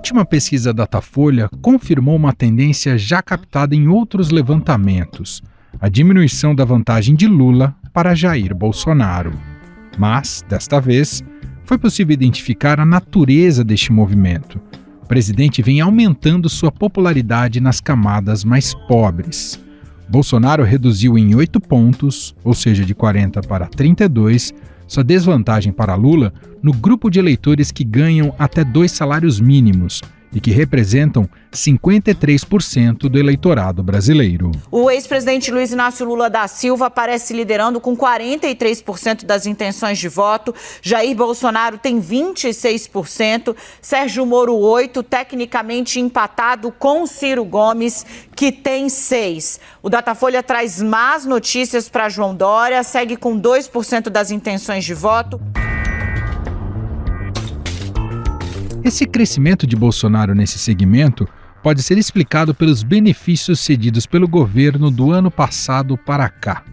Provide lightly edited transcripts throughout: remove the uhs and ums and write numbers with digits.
última pesquisa Datafolha confirmou uma tendência já captada em outros levantamentos: a diminuição da vantagem de Lula para Jair Bolsonaro. Mas, desta vez, foi possível identificar a natureza deste movimento. O presidente vem aumentando sua popularidade nas camadas mais pobres. Bolsonaro reduziu em 8 pontos, ou seja, de 40 para 32, sua desvantagem para Lula no grupo de eleitores que ganham até 2 salários mínimos e que representam 53% do eleitorado brasileiro. O ex-presidente Luiz Inácio Lula da Silva aparece liderando com 43% das intenções de voto. Jair Bolsonaro tem 26%, Sérgio Moro 8%, tecnicamente empatado com Ciro Gomes, que tem 6%. O Datafolha traz más notícias para João Dória, segue com 2% das intenções de voto. Esse crescimento de Bolsonaro nesse segmento pode ser explicado pelos benefícios cedidos pelo governo do ano passado para cá.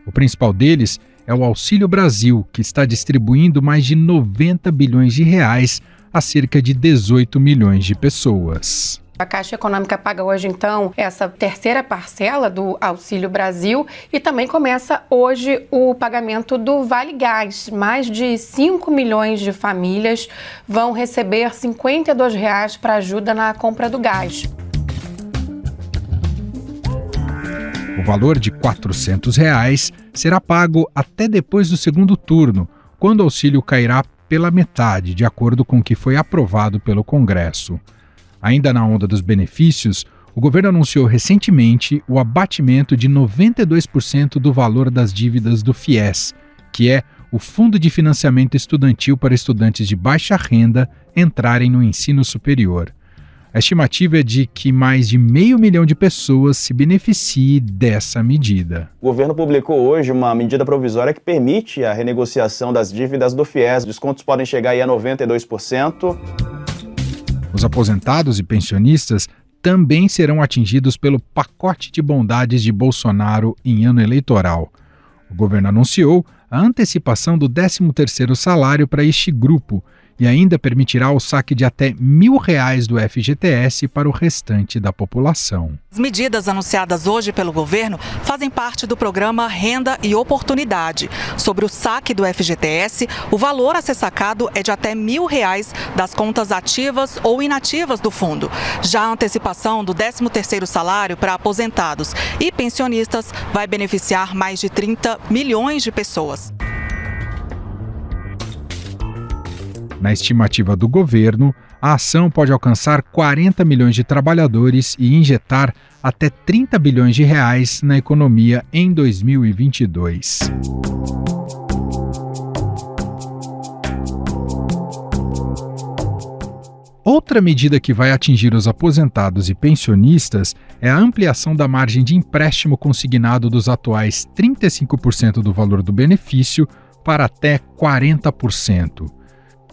O principal deles é o Auxílio Brasil, que está distribuindo mais de 90 bilhões de reais a cerca de 18 milhões de pessoas. A Caixa Econômica paga hoje, então, essa terceira parcela do Auxílio Brasil e também começa hoje o pagamento do Vale Gás. Mais de 5 milhões de famílias vão receber R$ 52 para ajuda na compra do gás. O valor de R$ 400 será pago até depois do segundo turno, quando o auxílio cairá pela metade, de acordo com o que foi aprovado pelo Congresso. Ainda na onda dos benefícios, o governo anunciou recentemente o abatimento de 92% do valor das dívidas do FIES, que é o Fundo de Financiamento Estudantil para estudantes de baixa renda entrarem no ensino superior. A estimativa é de que mais de 500 mil de pessoas se beneficiem dessa medida. O governo publicou hoje uma medida provisória que permite a renegociação das dívidas do FIES. Descontos podem chegar aí a 92%. Os aposentados e pensionistas também serão atingidos pelo pacote de bondades de Bolsonaro em ano eleitoral. O governo anunciou a antecipação do 13º salário para este grupo e ainda permitirá o saque de até R$ 1.000 do FGTS para o restante da população. As medidas anunciadas hoje pelo governo fazem parte do programa Renda e Oportunidade. Sobre o saque do FGTS, o valor a ser sacado é de até R$ 1.000 das contas ativas ou inativas do fundo. Já a antecipação do 13º salário para aposentados e pensionistas vai beneficiar mais de 30 milhões de pessoas. Na estimativa do governo, a ação pode alcançar 40 milhões de trabalhadores e injetar até 30 bilhões de reais na economia em 2022. Outra medida que vai atingir os aposentados e pensionistas é a ampliação da margem de empréstimo consignado dos atuais 35% do valor do benefício para até 40%.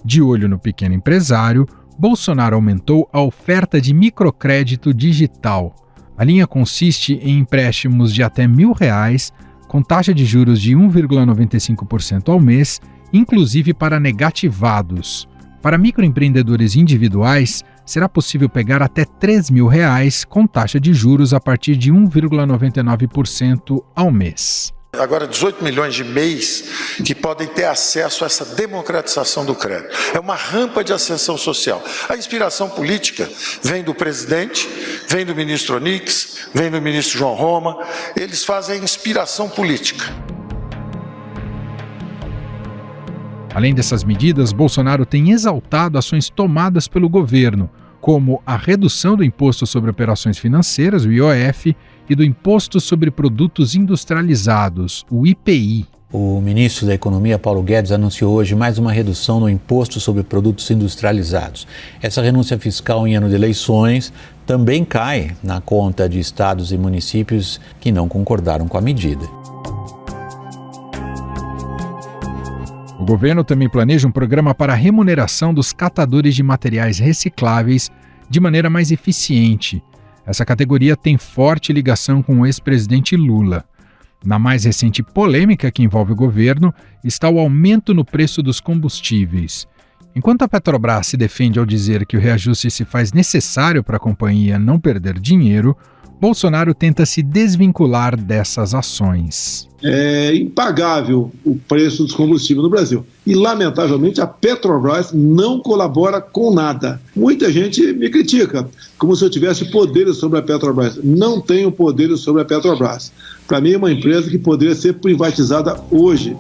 De olho no pequeno empresário, Bolsonaro aumentou a oferta de microcrédito digital. A linha consiste em empréstimos de até R$ 1.000, com taxa de juros de 1,95% ao mês, inclusive para negativados. Para microempreendedores individuais, será possível pegar até R$ 3.000 com taxa de juros a partir de 1,99% ao mês. Agora 18 milhões de MEIs que podem ter acesso a essa democratização do crédito. É uma rampa de ascensão social. A inspiração política vem do presidente, vem do ministro Onix, vem do ministro João Roma. Eles fazem a inspiração política. Além dessas medidas, Bolsonaro tem exaltado ações tomadas pelo governo, como a redução do Imposto sobre Operações Financeiras, o IOF, e do Imposto sobre Produtos Industrializados, o IPI. O ministro da Economia, Paulo Guedes, anunciou hoje mais uma redução no Imposto sobre Produtos Industrializados. Essa renúncia fiscal em ano de eleições também cai na conta de estados e municípios que não concordaram com a medida. O governo também planeja um programa para a remuneração dos catadores de materiais recicláveis de maneira mais eficiente. Essa categoria tem forte ligação com o ex-presidente Lula. Na mais recente polêmica que envolve o governo está o aumento no preço dos combustíveis. Enquanto a Petrobras se defende ao dizer que o reajuste se faz necessário para a companhia não perder dinheiro, Bolsonaro tenta se desvincular dessas ações. É impagável o preço dos combustíveis no Brasil. E, lamentavelmente, a Petrobras não colabora com nada. Muita gente me critica, como se eu tivesse poderes sobre a Petrobras. Não tenho poderes sobre a Petrobras. Para mim, é uma empresa que poderia ser privatizada hoje.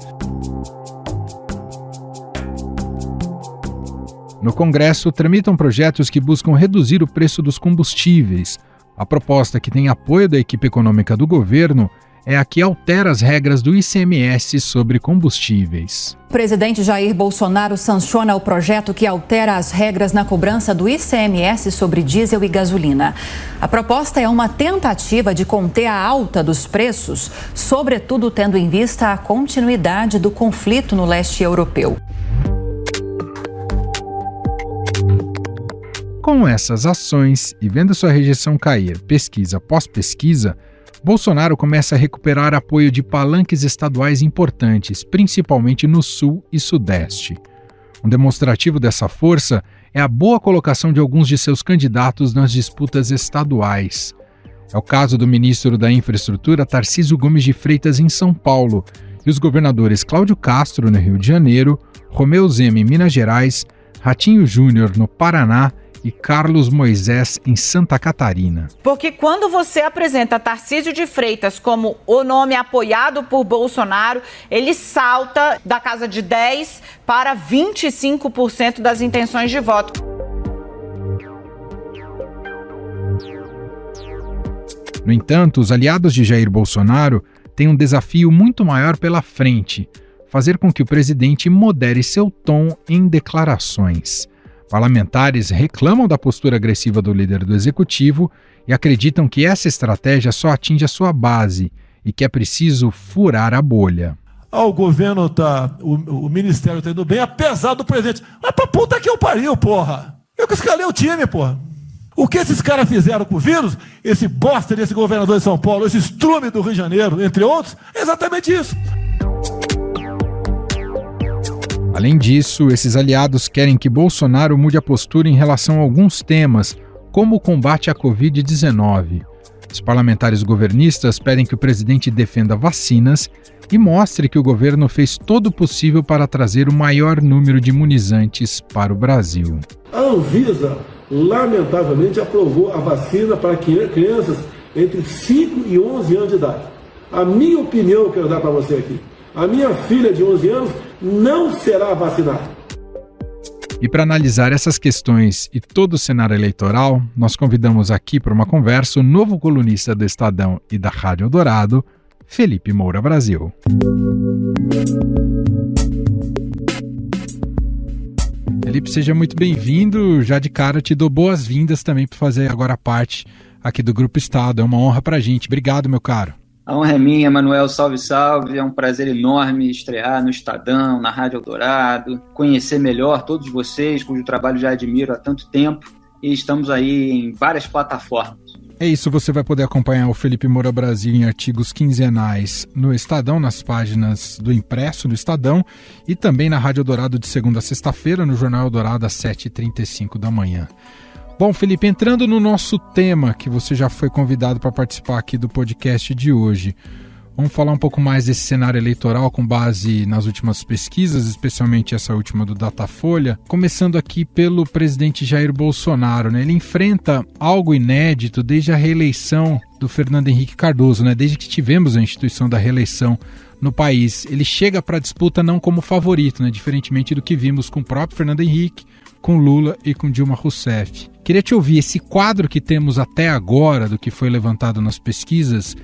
No Congresso, tramitam projetos que buscam reduzir o preço dos combustíveis. A proposta, que tem apoio da equipe econômica do governo, é a que altera as regras do ICMS sobre combustíveis. O presidente Jair Bolsonaro sanciona o projeto que altera as regras na cobrança do ICMS sobre diesel e gasolina. A proposta é uma tentativa de conter a alta dos preços, sobretudo tendo em vista a continuidade do conflito no leste europeu. Com essas ações e vendo sua rejeição cair pesquisa após pesquisa, Bolsonaro começa a recuperar apoio de palanques estaduais importantes, principalmente no Sul e Sudeste. Um demonstrativo dessa força é a boa colocação de alguns de seus candidatos nas disputas estaduais. É o caso do ministro da Infraestrutura, Tarcísio Gomes de Freitas, em São Paulo, e os governadores Cláudio Castro, no Rio de Janeiro, Romeu Zema, em Minas Gerais, Ratinho Júnior, no Paraná, e Carlos Moisés, em Santa Catarina. Porque quando você apresenta Tarcísio de Freitas como o nome apoiado por Bolsonaro, ele salta da casa de 10% para 25% das intenções de voto. No entanto, os aliados de Jair Bolsonaro têm um desafio muito maior pela frente: fazer com que o presidente modere seu tom em declarações. Parlamentares reclamam da postura agressiva do líder do executivo e acreditam que essa estratégia só atinge a sua base e que é preciso furar a bolha. O governo o ministério está indo bem, apesar do presidente. Mas pra puta que eu pariu, porra! Eu que escalei o time, porra! O que esses caras fizeram com o vírus, esse bosta desse governador de São Paulo, esse estrume do Rio de Janeiro, entre outros, é exatamente isso. Além disso, esses aliados querem que Bolsonaro mude a postura em relação a alguns temas, como o combate à Covid-19. Os parlamentares governistas pedem que o presidente defenda vacinas e mostre que o governo fez todo o possível para trazer o maior número de imunizantes para o Brasil. A Anvisa, lamentavelmente, aprovou a vacina para crianças entre 5 e 11 anos de idade. A minha opinião eu quero dar para você aqui. A minha filha de 11 anos não será vacinada. E para analisar essas questões e todo o cenário eleitoral, nós convidamos aqui para uma conversa o novo colunista do Estadão e da Rádio Eldorado, Felipe Moura Brasil. Felipe, seja muito bem-vindo. Já de cara te dou boas-vindas também para fazer agora parte aqui do Grupo Estado. É uma honra para a gente. Obrigado, meu caro. A honra é minha, Manuel, salve, salve. É um prazer enorme estrear no Estadão, na Rádio Eldorado, conhecer melhor todos vocês, cujo trabalho já admiro há tanto tempo, e estamos aí em várias plataformas. É isso, você vai poder acompanhar o Felipe Moura Brasil em artigos quinzenais no Estadão, nas páginas do impresso do Estadão, e também na Rádio Eldorado de segunda a sexta-feira, no Jornal Eldorado às 7h35 da manhã. Bom, Felipe, entrando no nosso tema, que você já foi convidado para participar aqui do podcast de hoje, vamos falar um pouco mais desse cenário eleitoral com base nas últimas pesquisas, especialmente essa última do Datafolha, começando aqui pelo presidente Jair Bolsonaro, né? Ele enfrenta algo inédito desde a reeleição do Fernando Henrique Cardoso, né? Desde que tivemos a instituição da reeleição no país. Ele chega para a disputa não como favorito, né? Diferentemente do que vimos com o próprio Fernando Henrique, com Lula e com Dilma Rousseff. Queria te ouvir, esse quadro que temos até agora do que foi levantado nas pesquisas,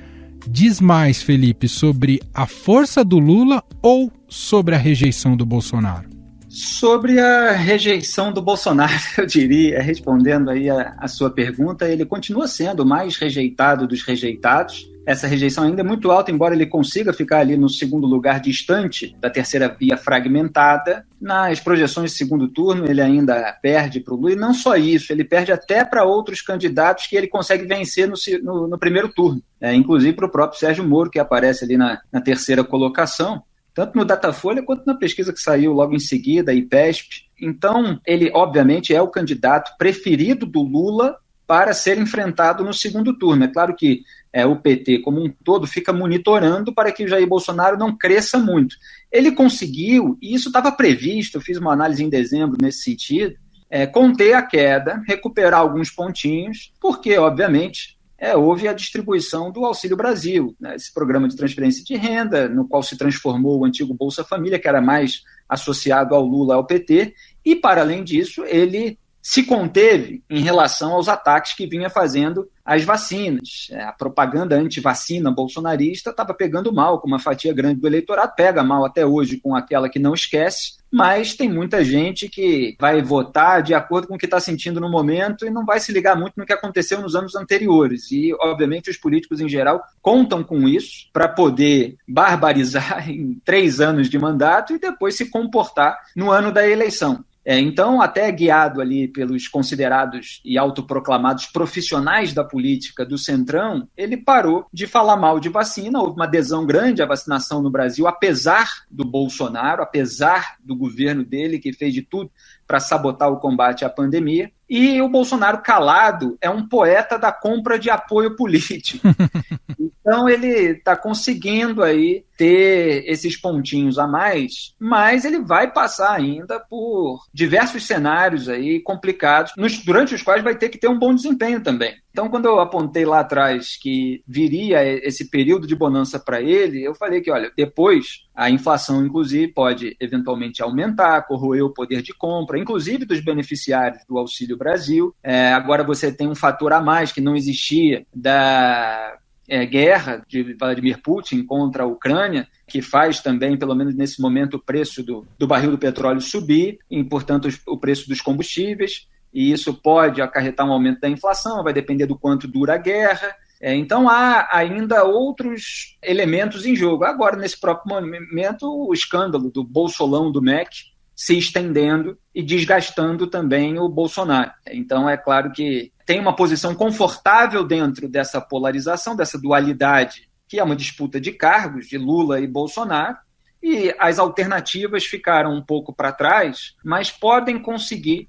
diz mais, Felipe, sobre a força do Lula ou sobre a rejeição do Bolsonaro? Sobre a rejeição do Bolsonaro, eu diria, respondendo aí a sua pergunta, ele continua sendo o mais rejeitado dos rejeitados. Essa rejeição ainda é muito alta, embora ele consiga ficar ali no segundo lugar distante da terceira via fragmentada. Nas projeções de segundo turno, ele ainda perde para o Lula, e não só isso, ele perde até para outros candidatos que ele consegue vencer no primeiro turno, inclusive para o próprio Sérgio Moro, que aparece ali na terceira colocação. tanto no Datafolha quanto na pesquisa que saiu logo em seguida, a IPESP. Então, ele, obviamente, é o candidato preferido do Lula para ser enfrentado no segundo turno. É claro que o PT, como um todo, fica monitorando para que o Jair Bolsonaro não cresça muito. Ele conseguiu, e isso estava previsto, eu fiz uma análise em dezembro nesse sentido, conter a queda, recuperar alguns pontinhos, porque, obviamente, houve a distribuição do Auxílio Brasil, né, esse programa de transferência de renda, no qual se transformou o antigo Bolsa Família, que era mais associado ao Lula, ao PT, e, para além disso, ele se conteve em relação aos ataques que vinha fazendo às vacinas. A propaganda anti-vacina bolsonarista estava pegando mal com uma fatia grande do eleitorado, pega mal até hoje com aquela que não esquece, mas tem muita gente que vai votar de acordo com o que está sentindo no momento e não vai se ligar muito no que aconteceu nos anos anteriores. E, obviamente, os políticos em geral contam com isso para poder barbarizar em 3 anos de mandato e depois se comportar no ano da eleição. Então, até guiado ali pelos considerados e autoproclamados profissionais da política do Centrão, ele parou de falar mal de vacina. Houve uma adesão grande à vacinação no Brasil, apesar do Bolsonaro, apesar do governo dele, que fez de tudo para sabotar o combate à pandemia. E o Bolsonaro, calado, é um poeta da compra de apoio político. Então ele está conseguindo aí ter esses pontinhos a mais, mas ele vai passar ainda por diversos cenários aí complicados, durante os quais vai ter que ter um bom desempenho também. Então, quando eu apontei lá atrás que viria esse período de bonança para ele, eu falei que, olha, depois a inflação, inclusive, pode eventualmente aumentar, corroer o poder de compra, inclusive dos beneficiários do Auxílio Brasil. Agora você tem um fator a mais que não existia da guerra de Vladimir Putin contra a Ucrânia, que faz também, pelo menos nesse momento, o preço do barril do petróleo subir, e, portanto, o preço dos combustíveis, e isso pode acarretar um aumento da inflação, vai depender do quanto dura a guerra. Então, há ainda outros elementos em jogo. Agora, nesse próprio momento, o escândalo do bolsolão do MEC se estendendo e desgastando também o Bolsonaro. Então, é claro que tem uma posição confortável dentro dessa polarização, dessa dualidade, que é uma disputa de cargos de Lula e Bolsonaro, e as alternativas ficaram um pouco para trás, mas podem conseguir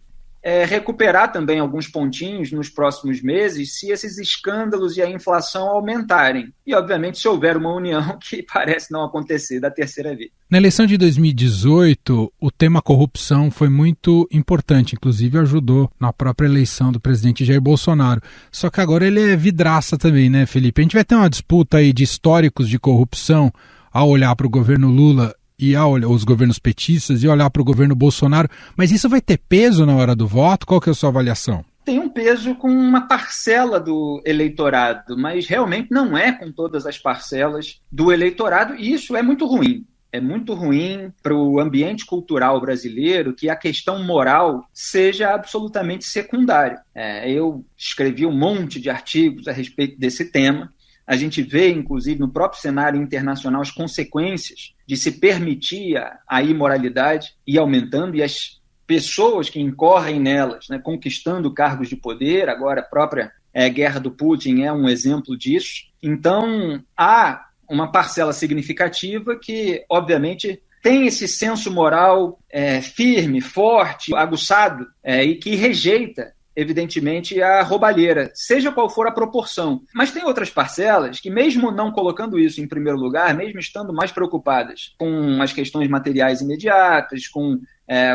recuperar também alguns pontinhos nos próximos meses se esses escândalos e a inflação aumentarem. E, obviamente, se houver uma união, que parece não acontecer da terceira via. Na eleição de 2018, o tema corrupção foi muito importante, inclusive ajudou na própria eleição do presidente Jair Bolsonaro. Só que agora ele é vidraça também, né, Felipe? A gente vai ter uma disputa aí de históricos de corrupção ao olhar para o governo Lula e os governos petistas e olhar para o governo Bolsonaro, mas isso vai ter peso na hora do voto? Qual que é a sua avaliação? Tem um peso com uma parcela do eleitorado, mas realmente não é com todas as parcelas do eleitorado, e isso é muito ruim. É muito ruim para o ambiente cultural brasileiro que a questão moral seja absolutamente secundária. Eu escrevi um monte de artigos a respeito desse tema. A gente vê, inclusive, no próprio cenário internacional, as consequências de se permitir a imoralidade ir aumentando e as pessoas que incorrem nelas, né, conquistando cargos de poder. Agora, a própria guerra do Putin é um exemplo disso. Então, há uma parcela significativa que, obviamente, tem esse senso moral firme, forte, aguçado, e que rejeita, evidentemente, a roubalheira, seja qual for a proporção. Mas tem outras parcelas que, mesmo não colocando isso em primeiro lugar, mesmo estando mais preocupadas com as questões materiais imediatas, com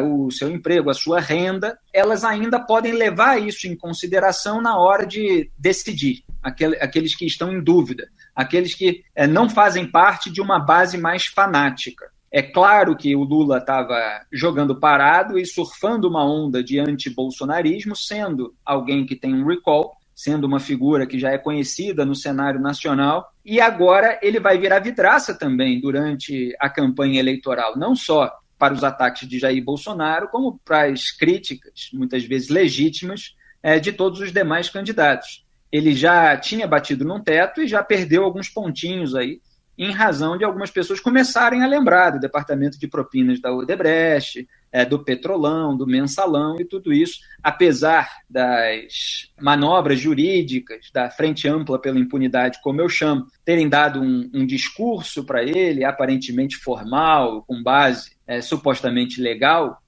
o seu emprego, a sua renda, elas ainda podem levar isso em consideração na hora de decidir. Aqueles que estão em dúvida, aqueles que não fazem parte de uma base mais fanática. É claro que o Lula estava jogando parado e surfando uma onda de anti-bolsonarismo, sendo alguém que tem um recall, sendo uma figura que já é conhecida no cenário nacional, e agora ele vai virar vidraça também durante a campanha eleitoral, não só para os ataques de Jair Bolsonaro, como para as críticas, muitas vezes legítimas, de todos os demais candidatos. Ele já tinha batido num teto e já perdeu alguns pontinhos aí em razão de algumas pessoas começarem a lembrar do departamento de propinas da Odebrecht, do Petrolão, do Mensalão e tudo isso, apesar das manobras jurídicas da Frente Ampla pela Impunidade, como eu chamo, terem dado um discurso para ele, aparentemente formal, com base supostamente legal,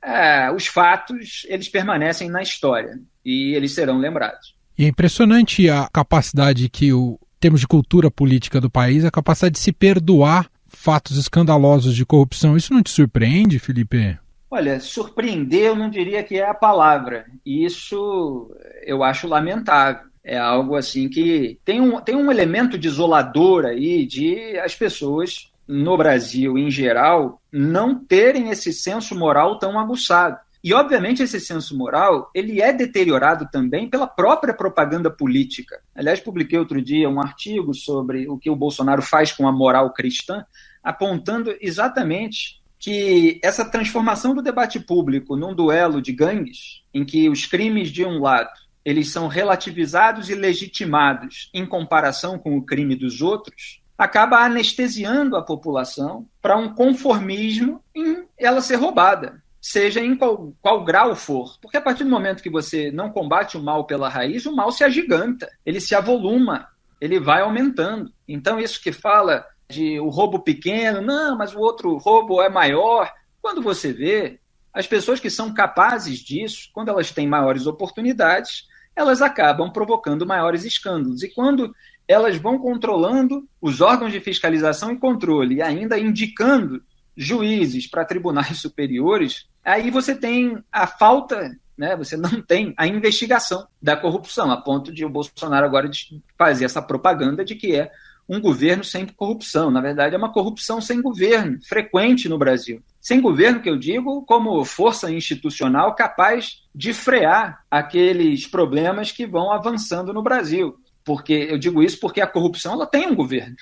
os fatos eles permanecem na história e eles serão lembrados. E é impressionante a capacidade que em termos de cultura política do país, a capacidade de se perdoar fatos escandalosos de corrupção. Isso não te surpreende, Felipe? Olha, surpreender eu não diria que é a palavra. Isso eu acho lamentável. É algo assim que tem um elemento desolador aí de as pessoas no Brasil, em geral, não terem esse senso moral tão aguçado. E, obviamente, esse senso moral ele é deteriorado também pela própria propaganda política. Aliás, publiquei outro dia um artigo sobre o que o Bolsonaro faz com a moral cristã, apontando exatamente que essa transformação do debate público num duelo de gangues, em que os crimes de um lado eles são relativizados e legitimados em comparação com o crime dos outros, acaba anestesiando a população para um conformismo em ela ser roubada, seja em qual grau for. Porque a partir do momento que você não combate o mal pela raiz, o mal se agiganta, ele se avoluma, ele vai aumentando. Então isso que fala de o roubo pequeno, não, mas o outro roubo é maior. Quando você vê, as pessoas que são capazes disso, quando elas têm maiores oportunidades, elas acabam provocando maiores escândalos. E quando elas vão controlando os órgãos de fiscalização e controle e ainda indicando juízes para tribunais superiores, aí você tem a falta, você não tem a investigação da corrupção, a ponto de o Bolsonaro agora fazer essa propaganda de que é um governo sem corrupção. Na verdade, é uma corrupção sem governo, frequente no Brasil. Sem governo, que eu digo, como força institucional capaz de frear aqueles problemas que vão avançando no Brasil. Porque eu digo isso porque a corrupção ela tem um governo.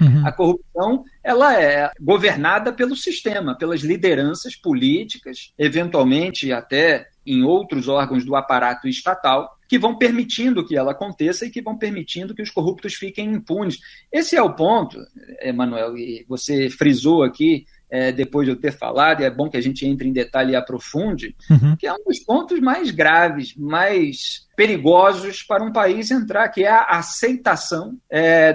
Uhum. A corrupção ela é governada pelo sistema, pelas lideranças políticas, eventualmente até em outros órgãos do aparato estatal, que vão permitindo que ela aconteça e que vão permitindo que os corruptos fiquem impunes. Esse é o ponto, Emanuel, e você frisou aqui, depois de eu ter falado, e é bom que a gente entre em detalhe e aprofunde, que é um dos pontos mais graves, mais perigosos para um país entrar, que é a aceitação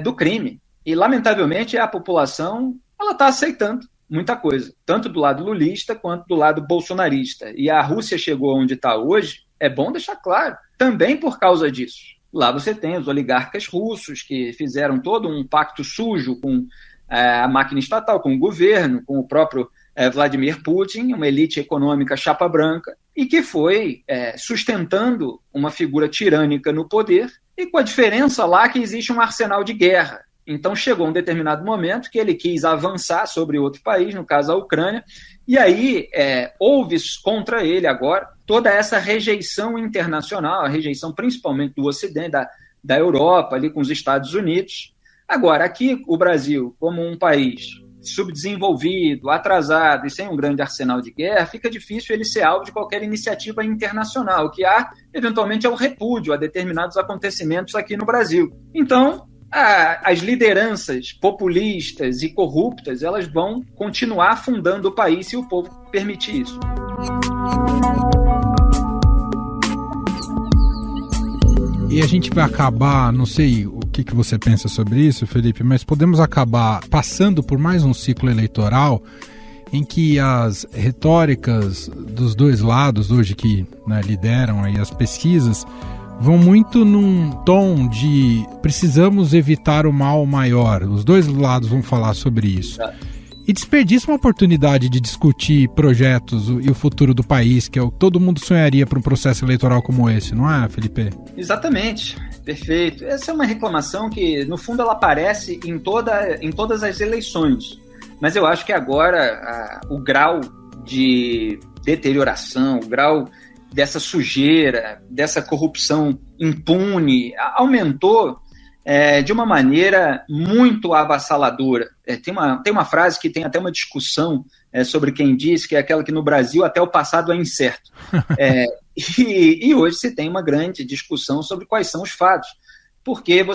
do crime. E, lamentavelmente, a população está aceitando muita coisa, tanto do lado lulista quanto do lado bolsonarista. E a Rússia chegou onde está hoje, é bom deixar claro, também por causa disso. Lá você tem os oligarcas russos que fizeram todo um pacto sujo com a máquina estatal, com o governo, com o próprio Vladimir Putin, uma elite econômica chapa branca, e que foi sustentando uma figura tirânica no poder, e com a diferença lá que existe um arsenal de guerra. Então chegou um determinado momento que ele quis avançar sobre outro país, no caso a Ucrânia, e aí houve contra ele agora toda essa rejeição internacional, a rejeição principalmente do Ocidente, da Europa, ali com os Estados Unidos. Agora, aqui o Brasil, como um país subdesenvolvido, atrasado e sem um grande arsenal de guerra, fica difícil ele ser alvo de qualquer iniciativa internacional. O que há, eventualmente, é um repúdio a determinados acontecimentos aqui no Brasil. Então, as lideranças populistas e corruptas, elas vão continuar afundando o país se o povo permitir isso. E a gente vai acabar, não sei o que você pensa sobre isso, Felipe, mas podemos acabar passando por mais um ciclo eleitoral em que as retóricas dos dois lados hoje que lideram aí as pesquisas vão muito num tom de precisamos evitar o mal maior. Os dois lados vão falar sobre isso. E desperdiça uma oportunidade de discutir projetos e o futuro do país, que é o que todo mundo sonharia para um processo eleitoral como esse, não é, Felipe? Exatamente, perfeito. Essa é uma reclamação que, no fundo, ela aparece em todas as eleições. Mas eu acho que agora o grau de deterioração, o grau dessa sujeira, dessa corrupção impune, aumentou de uma maneira muito avassaladora. Tem uma frase que tem até uma discussão sobre quem diz, que é aquela que no Brasil até o passado é incerto. E hoje se tem uma grande discussão sobre quais são os fatos. Porque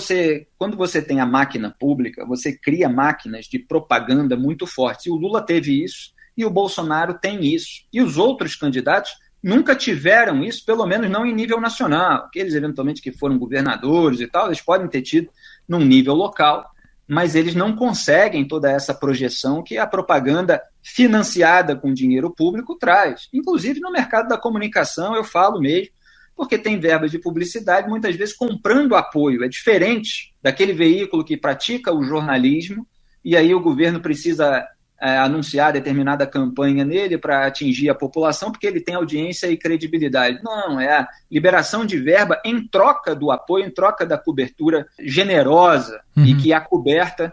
quando você tem a máquina pública, você cria máquinas de propaganda muito fortes. E o Lula teve isso, e o Bolsonaro tem isso. E os outros candidatos nunca tiveram isso, pelo menos não em nível nacional. Aqueles, eventualmente, que foram governadores e tal, eles podem ter tido num nível local, mas eles não conseguem toda essa projeção que a propaganda financiada com dinheiro público traz. Inclusive, no mercado da comunicação, eu falo mesmo, porque tem verbas de publicidade, muitas vezes comprando apoio. É diferente daquele veículo que pratica o jornalismo, e aí o governo precisa anunciar determinada campanha nele para atingir a população, porque ele tem audiência e credibilidade. Não, é a liberação de verba em troca do apoio, em troca da cobertura generosa e que acoberta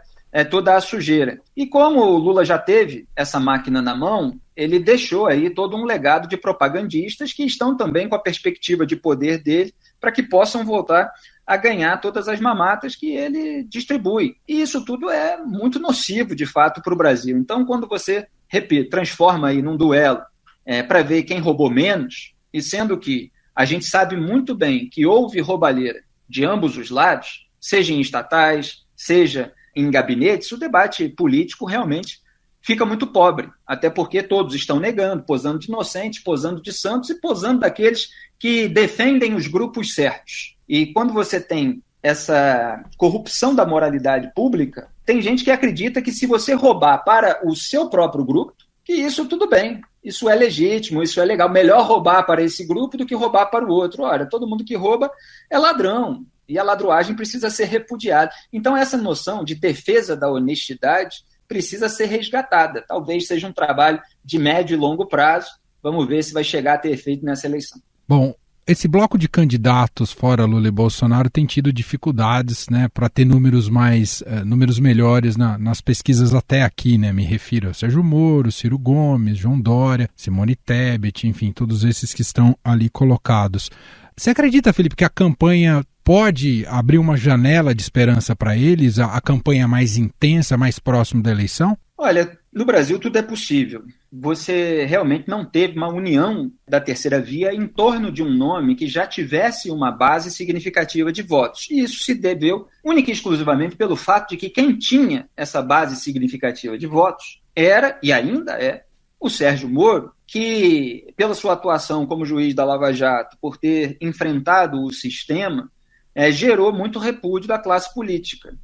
toda a sujeira. E como o Lula já teve essa máquina na mão, ele deixou aí todo um legado de propagandistas que estão também com a perspectiva de poder dele para que possam voltar a ganhar todas as mamatas que ele distribui. E isso tudo é muito nocivo, de fato, para o Brasil. Então, quando você, repito, transforma aí num duelo para ver quem roubou menos, e sendo que a gente sabe muito bem que houve roubalheira de ambos os lados, seja em estatais, seja em gabinetes, o debate político realmente fica muito pobre, até porque todos estão negando, posando de inocentes, posando de santos e posando daqueles que defendem os grupos certos. E quando você tem essa corrupção da moralidade pública, tem gente que acredita que se você roubar para o seu próprio grupo, que isso tudo bem, isso é legítimo, isso é legal, melhor roubar para esse grupo do que roubar para o outro. Olha, todo mundo que rouba é ladrão, e a ladruagem precisa ser repudiada. Então essa noção de defesa da honestidade precisa ser resgatada. Talvez seja um trabalho de médio e longo prazo. Vamos ver se vai chegar a ter efeito nessa eleição. Bom, esse bloco de candidatos fora Lula e Bolsonaro tem tido dificuldades, né, para ter números melhores nas pesquisas até aqui, né? Me refiro a Sérgio Moro, Ciro Gomes, João Dória, Simone Tebet, enfim, todos esses que estão ali colocados. Você acredita, Felipe, que a campanha pode abrir uma janela de esperança para eles, a campanha mais intensa, mais próximo da eleição? Olha, no Brasil tudo é possível. Você realmente não teve uma união da terceira via em torno de um nome que já tivesse uma base significativa de votos. E isso se deveu única e exclusivamente pelo fato de que quem tinha essa base significativa de votos era, e ainda é, o Sérgio Moro, que, pela sua atuação como juiz da Lava Jato, por ter enfrentado o sistema, gerou muito repúdio da classe política.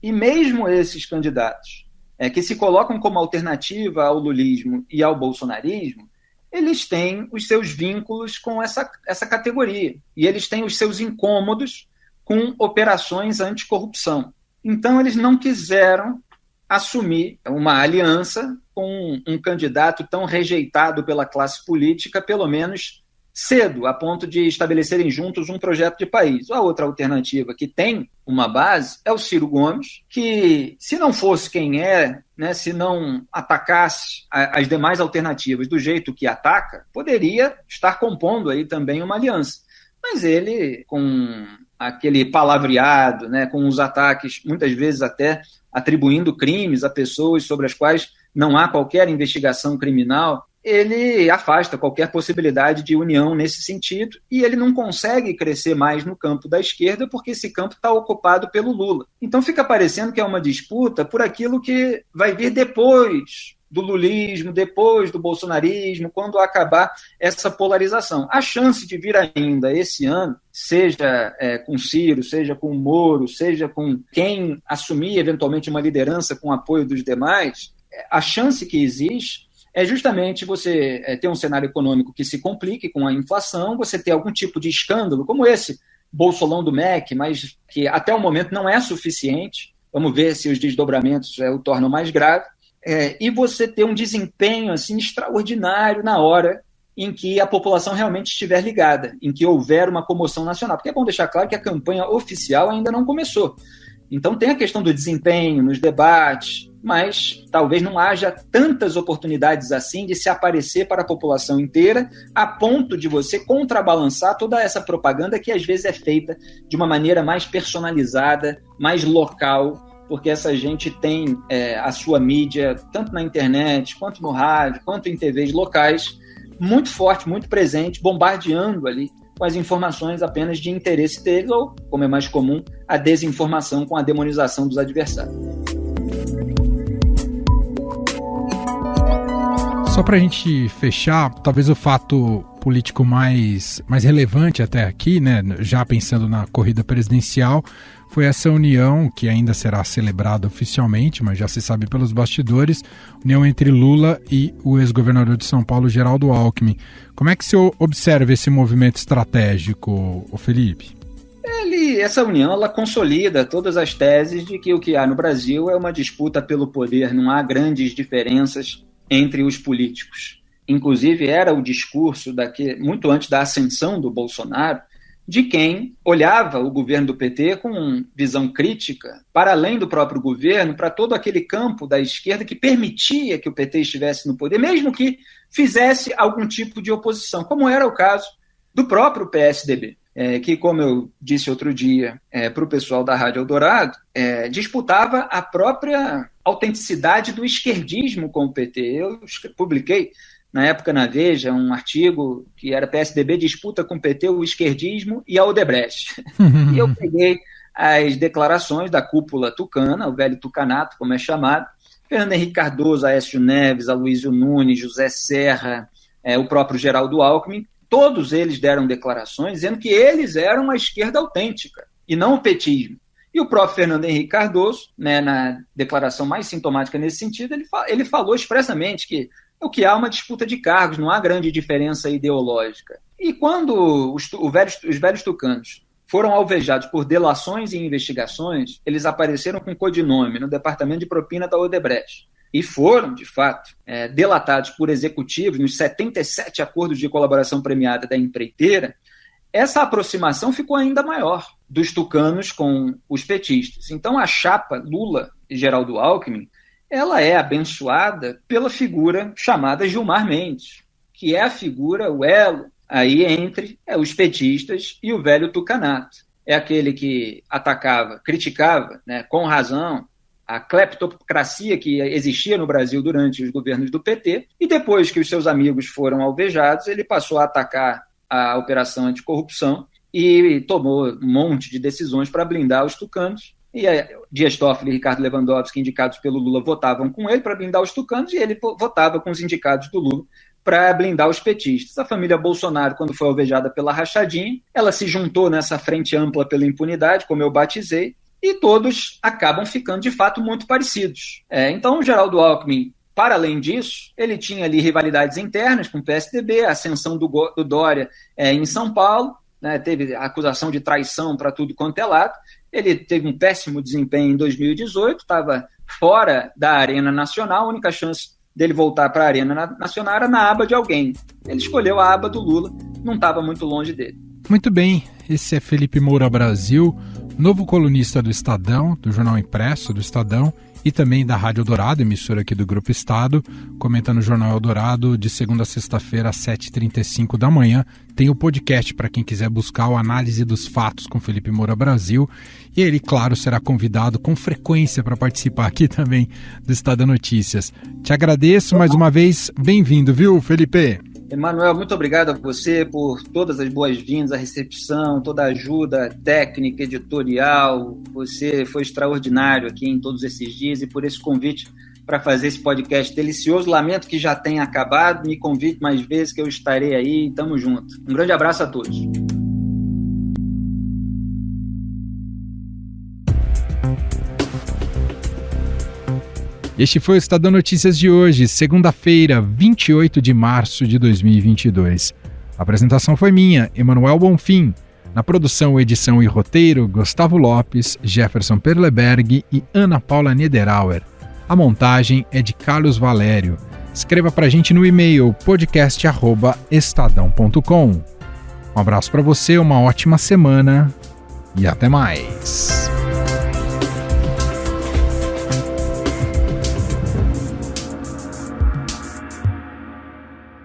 E mesmo esses candidatos que se colocam como alternativa ao lulismo e ao bolsonarismo, eles têm os seus vínculos com essa categoria. E eles têm os seus incômodos com operações anticorrupção. Então, eles não quiseram assumir uma aliança com um candidato tão rejeitado pela classe política, pelo menos cedo, a ponto de estabelecerem juntos um projeto de país. A outra alternativa que tem uma base é o Ciro Gomes, que, se não fosse quem é, né, se não atacasse as demais alternativas do jeito que ataca, poderia estar compondo aí também uma aliança. Mas ele, com aquele palavreado, né, com os ataques, muitas vezes até atribuindo crimes a pessoas sobre as quais não há qualquer investigação criminal, ele afasta qualquer possibilidade de união nesse sentido e ele não consegue crescer mais no campo da esquerda porque esse campo está ocupado pelo Lula. Então fica parecendo que é uma disputa por aquilo que vai vir depois do lulismo, depois do bolsonarismo, quando acabar essa polarização. A chance de vir ainda esse ano, seja com Ciro, seja com Moro, seja com quem assumir eventualmente uma liderança com apoio dos demais, a chance que existe é justamente você ter um cenário econômico que se complique com a inflação, você ter algum tipo de escândalo, como esse bolsolão do MEC, mas que até o momento não é suficiente, vamos ver se os desdobramentos o tornam mais grave, e você ter um desempenho assim, extraordinário na hora em que a população realmente estiver ligada, em que houver uma comoção nacional, porque é bom deixar claro que a campanha oficial ainda não começou. Então tem a questão do desempenho nos debates, mas talvez não haja tantas oportunidades assim de se aparecer para a população inteira, a ponto de você contrabalançar toda essa propaganda que às vezes é feita de uma maneira mais personalizada, mais local, porque essa gente tem a sua mídia, tanto na internet, quanto no rádio, quanto em TVs locais, muito forte, muito presente, bombardeando ali com as informações apenas de interesse deles, ou, como é mais comum, a desinformação com a demonização dos adversários. Só para a gente fechar, talvez o fato político mais relevante até aqui, né, já pensando na corrida presidencial, foi essa união, que ainda será celebrada oficialmente, mas já se sabe pelos bastidores, união entre Lula e o ex-governador de São Paulo, Geraldo Alckmin. Como é que você observa esse movimento estratégico, Felipe? Essa união ela consolida todas as teses de que o que há no Brasil é uma disputa pelo poder, não há grandes diferenças entre os políticos. Inclusive, era o discurso muito antes da ascensão do Bolsonaro, de quem olhava o governo do PT com visão crítica, para além do próprio governo, para todo aquele campo da esquerda que permitia que o PT estivesse no poder, mesmo que fizesse algum tipo de oposição, como era o caso do próprio PSDB, que, como eu disse outro dia para o pessoal da Rádio Eldorado, disputava a própria autenticidade do esquerdismo com o PT. Eu publiquei na época na Veja, um artigo que era PSDB disputa com o PT o esquerdismo e a Odebrecht. E eu peguei as declarações da cúpula tucana, o velho tucanato, como é chamado, Fernando Henrique Cardoso, Aécio Neves, Aloysio Nunes, José Serra, o próprio Geraldo Alckmin, todos eles deram declarações dizendo que eles eram a esquerda autêntica e não o petismo. E o próprio Fernando Henrique Cardoso, na declaração mais sintomática nesse sentido, ele falou expressamente que o que há é uma disputa de cargos, não há grande diferença ideológica. E quando os velhos tucanos foram alvejados por delações e investigações, eles apareceram com codinome no departamento de propina da Odebrecht. E foram, de fato, delatados por executivos nos 77 acordos de colaboração premiada da empreiteira. Essa aproximação ficou ainda maior dos tucanos com os petistas. Então, a chapa Lula e Geraldo Alckmin, ela é abençoada pela figura chamada Gilmar Mendes, que é a figura, o elo, aí entre os petistas e o velho tucanato. É aquele que atacava, criticava, com razão, a cleptocracia que existia no Brasil durante os governos do PT, e depois que os seus amigos foram alvejados, ele passou a atacar a operação anticorrupção e tomou um monte de decisões para blindar os tucanos. E Dias Toffoli e Ricardo Lewandowski, indicados pelo Lula, votavam com ele para blindar os tucanos, e ele votava com os indicados do Lula para blindar os petistas. A família Bolsonaro, quando foi alvejada pela rachadinha, ela se juntou nessa frente ampla pela impunidade, como eu batizei, e todos acabam ficando, de fato, muito parecidos. Então, o Geraldo Alckmin, para além disso, ele tinha ali rivalidades internas com o PSDB, a ascensão do Dória em São Paulo, teve a acusação de traição para tudo quanto é lado. Ele teve um péssimo desempenho em 2018, estava fora da Arena Nacional, a única chance dele voltar para a Arena Nacional era na aba de alguém. Ele escolheu a aba do Lula, não estava muito longe dele. Muito bem, esse é Felipe Moura Brasil, novo colunista do Estadão, do Jornal Impresso do Estadão, e também da Rádio Eldorado, emissora aqui do Grupo Estado, comenta no Jornal Eldorado de segunda a sexta-feira às 7h35 da manhã. Tem o podcast para quem quiser buscar a análise dos fatos com Felipe Moura Brasil. E ele, claro, será convidado com frequência para participar aqui também do Estadão Notícias. Te agradeço mais uma vez. Bem-vindo, viu, Felipe? Emanuel, muito obrigado a você por todas as boas-vindas, a recepção, toda a ajuda técnica, editorial. Você foi extraordinário aqui em todos esses dias e por esse convite para fazer esse podcast delicioso. Lamento que já tenha acabado, me convide mais vezes que eu estarei aí. Tamo junto. Um grande abraço a todos. Este foi o Estadão Notícias de hoje, segunda-feira, 28 de março de 2022. A apresentação foi minha, Emanuel Bonfim. Na produção, edição e roteiro, Gustavo Lopes, Jefferson Perleberg e Ana Paula Niederauer. A montagem é de Carlos Valério. Escreva pra gente no e-mail podcast@estadão.com. Um abraço para você, uma ótima semana e até mais.